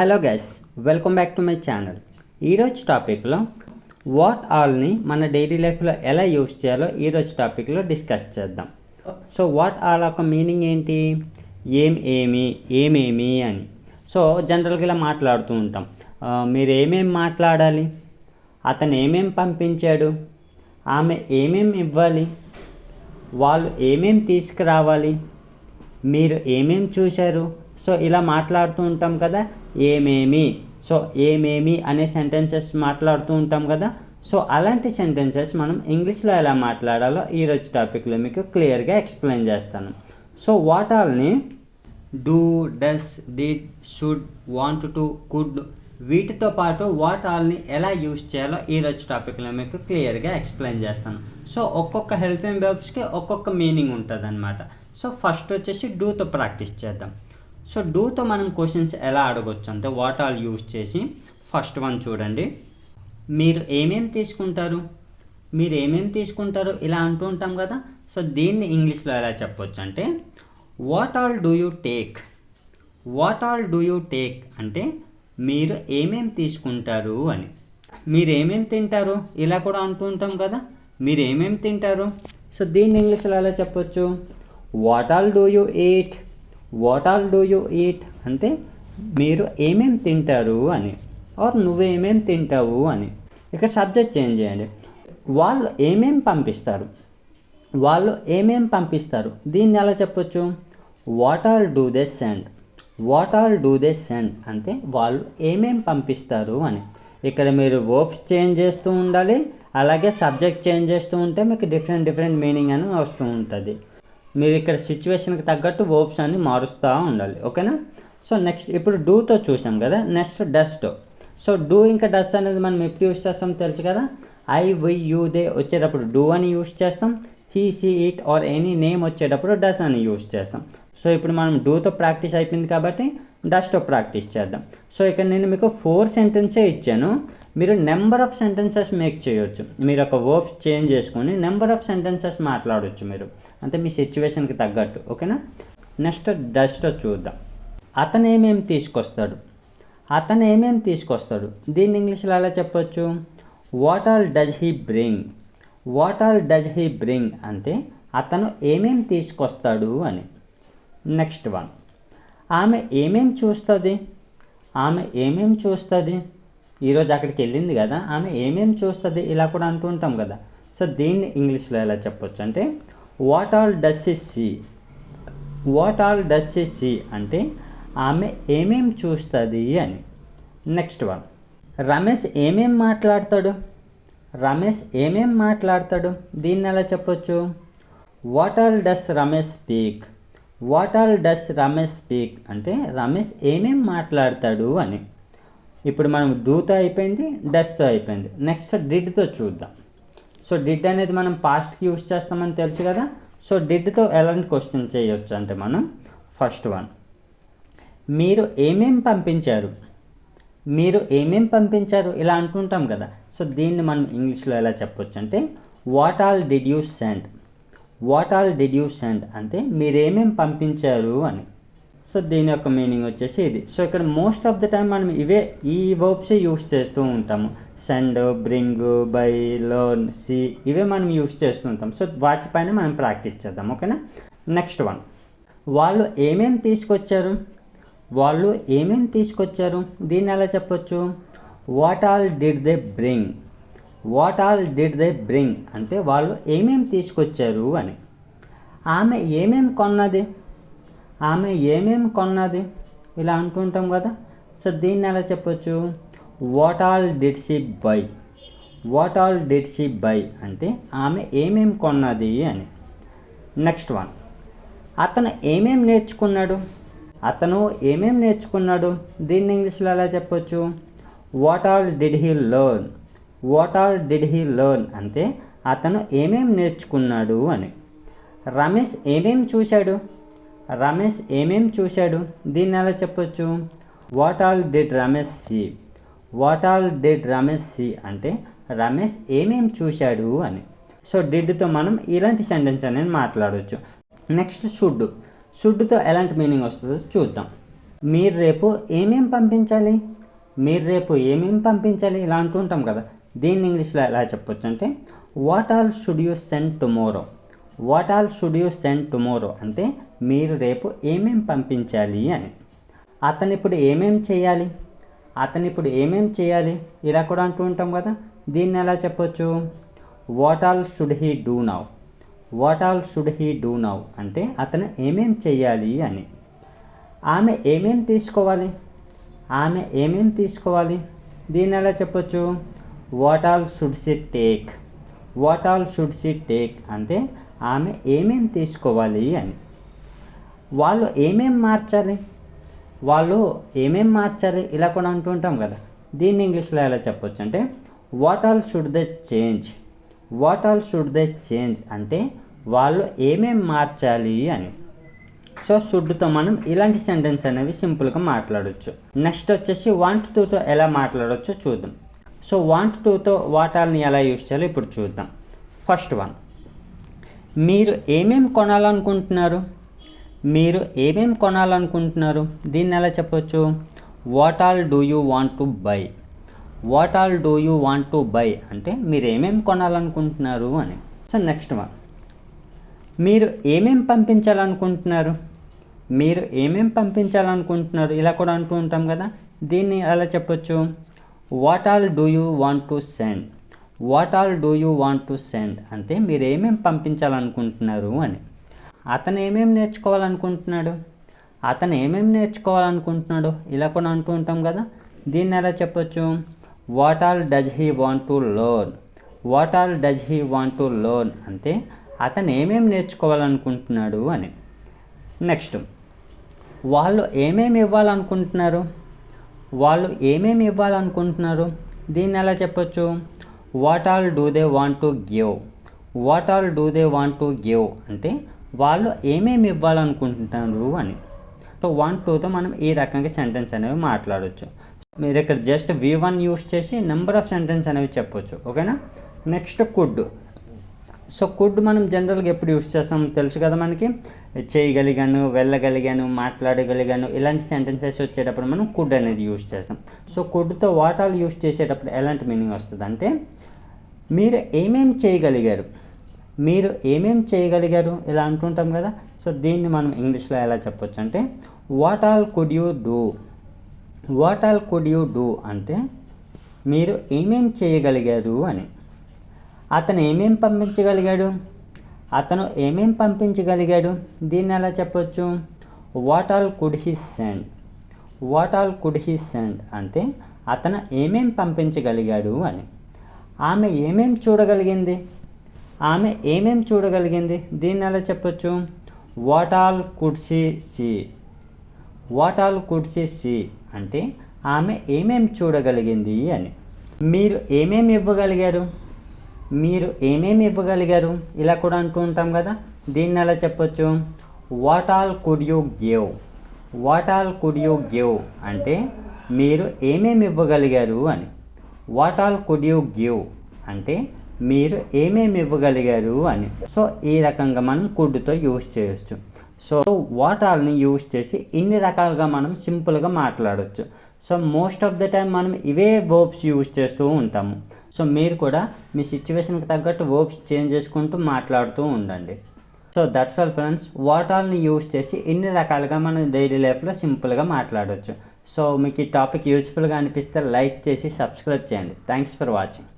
Hello guys, welcome back to my channel. ఈరోజు టాపిక్లో what ఆల్ని మన డైలీ లైఫ్లో ఎలా యూస్ చేయాలో ఈరోజు టాపిక్లో డిస్కస్ చేద్దాం. సో వాట్ ఆల్ యొక్క మీనింగ్ ఏంటి? ఏమేమి అని. సో జనరల్గా ఇలా మాట్లాడుతూ ఉంటాం. మీరు ఏమేమి మాట్లాడాలి, అతను ఏమేమి పంపించాడు, ఆమె ఏమేమి ఇవ్వాలి, వాళ్ళు ఏమేమి తీసుకురావాలి, మీరు ఏమేమి చూశారు. సో ఇలా మాట్లాడుతూ ఉంటాం కదా, ఏమేమి అనే సెంటెన్సెస్ మాట్లాడుతూ ఉంటాం కదా. సో అలాంటి సెంటెన్సెస్ మనం ఇంగ్లీష్లో ఎలా మాట్లాడాలో ఈరోజు టాపిక్లో మీకు క్లియర్గా ఎక్స్ప్లెయిన్ చేస్తాను. సో వాట్ ఆల్ని do, does, did, should, want to, could వీటితో పాటు వాట్ ఆల్ని ఎలా యూస్ చేయాలో ఈరోజు టాపిక్లో మీకు క్లియర్గా ఎక్స్ప్లెయిన్ చేస్తాను. సో ఒక్కొక్క హెల్పింగ్ వర్బ్స్కి ఒక్కొక్క మీనింగ్ ఉంటుంది అనమాట. సో ఫస్ట్ వచ్చేసి డూతో ప్రాక్టీస్ చేద్దాం. సో డూతో మనం క్వశ్చన్స్ ఎలా అడగొచ్చు అంటే వాట్ ఆల్ యూస్ చేసి ఫస్ట్ వన్ చూడండి. మీరు ఏమేమి తీసుకుంటారు ఇలా అంటూ ఉంటాం కదా. సో దీన్ని ఇంగ్లీష్లో ఎలా చెప్పొచ్చు అంటే what all do you take అంటే మీరు ఏమేమి తీసుకుంటారు అని. మీరు ఏమేమి తింటారు ఇలా కూడా అంటూ ఉంటాం కదా. మీరు ఏమేమి తింటారు, సో దీన్ని ఇంగ్లీష్లో ఎలా చెప్పొచ్చు? What all do you eat అంటే మీరు ఏమేమి తింటారు అని, ఆర్ నువ్వేమేమి తింటావు అని. ఇక సబ్జెక్ట్ చేంజ్ చేయండి. వాళ్ళు ఏమేమి పంపిస్తారు దీన్ని ఎలా చెప్పొచ్చు? What all do they send అంటే వాళ్ళు ఏమేమి పంపిస్తారు అని. ఇక్కడ మీరు వర్బ్స్ చేంజ్ చేస్తూ ఉండాలి, అలాగే సబ్జెక్ట్ చేంజ్ చేస్తూ ఉంటే మీకు డిఫరెంట్ మీనింగ్ అని వస్తూ ఉంటుంది. మీరు ఇక్కడ సిచ్యువేషన్కి తగ్గట్టు వర్బ్స్ అన్ని మారుస్తూ ఉండాలి, ఓకేనా? సో నెక్స్ట్ ఇప్పుడు డూతో చూసాం కదా. నెక్స్ట్ డస్తో. సో డూ ఇంకా డస్ అనేది మనం ఎప్పుడు యూస్ చేస్తాం తెలుసు కదా. ఐ, వి, యూ, దే వచ్చేటప్పుడు డూ అని యూస్ చేస్తాం. He, she, it or any name వచ్చేటప్పుడు డస్ అని యూస్ చేస్తాం. సో ఇప్పుడు మనం డూతో ప్రాక్టీస్ అయిపోయింది కాబట్టి డస్తో ప్రాక్టీస్ చేద్దాం. సో ఇక్కడ నేను మీకు 4 సెంటెన్సే ఇచ్చాను. మీరు నెంబర్ ఆఫ్ సెంటెన్సెస్ మేక్ చేయొచ్చు. మీరు ఒక వర్బ్స్ చేంజ్ చేసుకొని నెంబర్ ఆఫ్ సెంటెన్సెస్ మాట్లాడవచ్చు మీరు, అంటే మీ సిచ్యువేషన్కి తగ్గట్టు, ఓకేనా? నెక్స్ట్ డస్తో చూద్దాం. అతను ఏమేమి తీసుకొస్తాడు దీన్ని ఇంగ్లీష్లో ఎలా చెప్పొచ్చు? What all does he bring అంటే అతను ఏమేమి తీసుకొస్తాడు అని. నెక్స్ట్ వన్, ఆమె ఏమేమి చూస్తుంది ఈరోజు అక్కడికి వెళ్ళింది కదా, ఆమె ఏమేమి చూస్తుంది ఇలా కూడా అంటూ ఉంటాం కదా. సో దీన్ని ఇంగ్లీష్లో ఎలా చెప్పొచ్చు అంటే what all does she see అంటే ఆమె ఏమేమి చూస్తుంది అని. నెక్స్ట్ వన్, రమేష్ ఏమేమి మాట్లాడతాడు దీన్ని ఎలా చెప్పొచ్చు? What all does Ramesh speak అంటే రమేష్ ఏమేమి మాట్లాడతాడు అని. ఇప్పుడు మనం డూతో అయిపోయింది, డస్తో అయిపోయింది. నెక్స్ట్ డిడ్తో చూద్దాం. సో డిడ్ అనేది మనం పాస్ట్కి యూస్ చేస్తామని తెలుసు కదా. సో డిడ్తో ఎలాంటి క్వశ్చన్ చేయొచ్చు అంటే మనం ఫస్ట్ వన్, మీరు ఏమేమి పంపించారు ఇలా అంటుంటాం కదా. సో దీన్ని మనం ఇంగ్లీష్లో ఎలా చెప్పొచ్చు అంటే what all did you send అంటే మీరేమేమి పంపించారు అని. సో దీని యొక్క మీనింగ్ వచ్చేసి ఇది. సో ఇక్కడ మోస్ట్ ఆఫ్ ద టైం మనం ఈ వర్బ్సే యూస్ చేస్తూ ఉంటాము. Send, bring, buy, learn, see ఇవే మనం యూస్ చేస్తూ ఉంటాం. సో వాటిపైన మనం ప్రాక్టీస్ చేద్దాం, ఓకేనా? నెక్స్ట్ వన్, వాళ్ళు ఏమేమి తీసుకొచ్చారు దీన్ని ఎలా చెప్పొచ్చు? What all did they bring అంటే వాళ్ళు ఏమేమి తీసుకొచ్చారు అని. ఆమె ఏమేమి కొన్నది ఇలా అంటుంటాం కదా. సో దీన్ని ఎలా చెప్పొచ్చు? What all did she by అంటే ఆమె ఏమేమి కొన్నది అని. నెక్స్ట్ వన్, అతను ఏమేమి నేర్చుకున్నాడు దీన్ని ఇంగ్లీష్లో ఎలా చెప్పొచ్చు? What all did he learn అంటే అతను ఏమేమి నేర్చుకున్నాడు అని. రమేష్ ఏమేమి చూశాడు దీన్ని ఎలా చెప్పొచ్చు? What all did Ramesh see అంటే రమేష్ ఏమేమి చూశాడు అని. సో డిడ్తో మనం ఇలాంటి సెంటెన్స్ అనేది మాట్లాడవచ్చు. నెక్స్ట్ షుడ్తో ఎలాంటి మీనింగ్ వస్తుందో చూద్దాం. మీరు రేపు ఏమేం పంపించాలి, మీరు రేపు ఏమేం పంపించాలి ఇలా అంటుంటాం కదా. దీన్ని ఇంగ్లీష్లో ఎలా చెప్పొచ్చు అంటే what all should you send tomorrow. What all should you send tomorrow అంటే మీరు రేపు ఏమేం పంపించాలి అని. అతను ఇప్పుడు ఏమేం చేయాలి, అతను ఇప్పుడు ఏమేం చేయాలి ఇలా కూడా అంటూ ఉంటాం కదా. దీన్ని ఎలా చెప్పొచ్చు, what all should he do now. What all should he do now అంటే అతను ఏమేం చేయాలి అని. ఆమె ఏమేం తీసుకోవాలి, ఆమె ఏమేం తీసుకోవాలి దీన్ని ఎలా చెప్పొచ్చు, what all should she take. What all should she take అంటే ఆమె ఏమేం తీసుకోవాలి అని. వాళ్ళు ఏమేం మార్చాలి, వాళ్ళు ఏమేం మార్చాలి ఇలా కూడా అంటుంటాం కదా. దీన్ని ఇంగ్లీష్లో ఎలా చెప్పొచ్చు అంటే what all should they change. What all should they change అంటే వాళ్ళు ఏమేం మార్చాలి అని. సో షుడ్తో మనం ఇలాంటి సెంటెన్స్ అనేవి సింపుల్గా మాట్లాడవచ్చు. నెక్స్ట్ వచ్చేసి వాంట్ టుతో ఎలా మాట్లాడవచ్చు చూద్దాం. సో వాంట్ టుతో వాట్ ఆల్ని ఎలా యూజ్ చేయాలో ఇప్పుడు చూద్దాం. ఫస్ట్ వన్, మీరు ఏమేం కొనాలనుకుంటున్నారు, మీరు ఏమేం కొనాలనుకుంటున్నారు దీన్ని ఎలా చెప్పొచ్చు, what all do you want to buy. What all do you want to buy అంటే మీరు ఏమేం కొనాలనుకుంటున్నారు అని. సో నెక్స్ట్ వన్, మీరు ఏమేం పంపించాలనుకుంటున్నారు, మీరు ఏమేం పంపించాలనుకుంటున్నారు ఇలా కూడా అంటూ ఉంటాం కదా. దీన్ని ఎలా చెప్పొచ్చు, what all do you want to send. What all do you want to send అంటే మీరు ఏమేం పంపించాలనుకుంటున్నారు అని. అతను ఏమేం నేర్చుకోవాలనుకుంటున్నాడు, అతను ఏమేం నేర్చుకోవాలనుకుంటున్నాడు ఇలా కూడా అంటూ ఉంటాం కదా. దీన్ని ఎలా చెప్పొచ్చు, what all does he want to learn. What all does he want to learn అంటే అతను ఏమేం నేర్చుకోవాలనుకుంటున్నాడు అని. నెక్స్ట్, వాళ్ళు ఏమేమి ఇవ్వాలనుకుంటున్నారు, వాళ్ళు ఏమేమి ఇవ్వాలనుకుంటున్నారు దీన్ని ఎలా చెప్పొచ్చు, what all do they want to give. What all do they want to give అంటే వాళ్ళు ఏమేమి ఇవ్వాలనుకుంటున్నారు అని. సో వాంట్ టుతో మనం ఈ రకంగా సెంటెన్స్ అనేవి మాట్లాడవచ్చు. మీరు ఇక్కడ జస్ట్ V1 యూస్ చేసి నెంబర్ ఆఫ్ సెంటెన్స్ అనేవి చెప్పొచ్చు, ఓకేనా. Next could. సో కుడ్ మనం జనరల్గా ఎప్పుడు యూస్ చేస్తాం తెలుసు కదా మనకి, చేయగలిగాను, వెళ్ళగలిగాను, మాట్లాడగలిగాను ఇలాంటి సెంటెన్సెస్ వచ్చేటప్పుడు మనం కుడ్ అనేది యూస్ చేస్తాం. సో కుడ్తో వాట్ ఆల్ యూస్ చేసేటప్పుడు ఎలాంటి మీనింగ్ వస్తుంది అంటే మీరు ఏమేం చేయగలిగారు, మీరు ఏమేం చేయగలిగారు ఇలా అంటుంటాం కదా. సో దీన్ని మనం ఇంగ్లీష్లో ఎలా చెప్పొచ్చు అంటే what all could you do. What all could you do అంటే మీరు ఏమేం చేయగలిగారు అని. అతను ఏమేం పంపించగలిగాడు, అతను ఏమేం పంపించగలిగాడు దీన్ని ఎలా చెప్పొచ్చు, what all could he send. What all could he send అంటే అతను ఏమేం పంపించగలిగాడు అని. ఆమె ఏమేం చూడగలిగింది, ఆమె ఏమేం చూడగలిగింది దీన్ని ఎలా చెప్పొచ్చు, what all could she see. What all could she see అంటే ఆమె ఏమేం చూడగలిగింది అని. మీరు ఏమేమి ఇవ్వగలిగారు, మీరు ఏమేమి ఇవ్వగలిగారు ఇలా కూడా అంటూ ఉంటాం కదా. దీన్ని ఎలా చెప్పొచ్చు, what all could you give. What all could you give అంటే మీరు ఏమేమి ఇవ్వగలిగారు అని. What all could you give అంటే మీరు ఏమేమి ఇవ్వగలిగారు అని. సో ఈ రకంగా మనం కుడ్తో యూజ్ చేయొచ్చు. సో వాట్ ఆల్ని యూజ్ చేసి ఇన్ని రకాలుగా మనం సింపుల్గా మాట్లాడవచ్చు. So most of the time మనం ఇవే వర్బ్స్ యూజ్ చేస్తూ ఉంటాము. సో మీరు కూడా మీ సిచ్యువేషన్కి తగ్గట్టు వర్బ్స్ చేంజ్ చేసుకుంటూ మాట్లాడుతూ ఉండండి. So that's all friends, what ఆల్ని యూజ్ చేసి ఇన్ని రకాలుగా మనం డైలీ లైఫ్లో సింపుల్గా మాట్లాడవచ్చు. సో మీకు ఈ టాపిక్ యూస్ఫుల్గా అనిపిస్తే లైక్ చేసి సబ్స్క్రైబ్ చేయండి. Thanks for watching.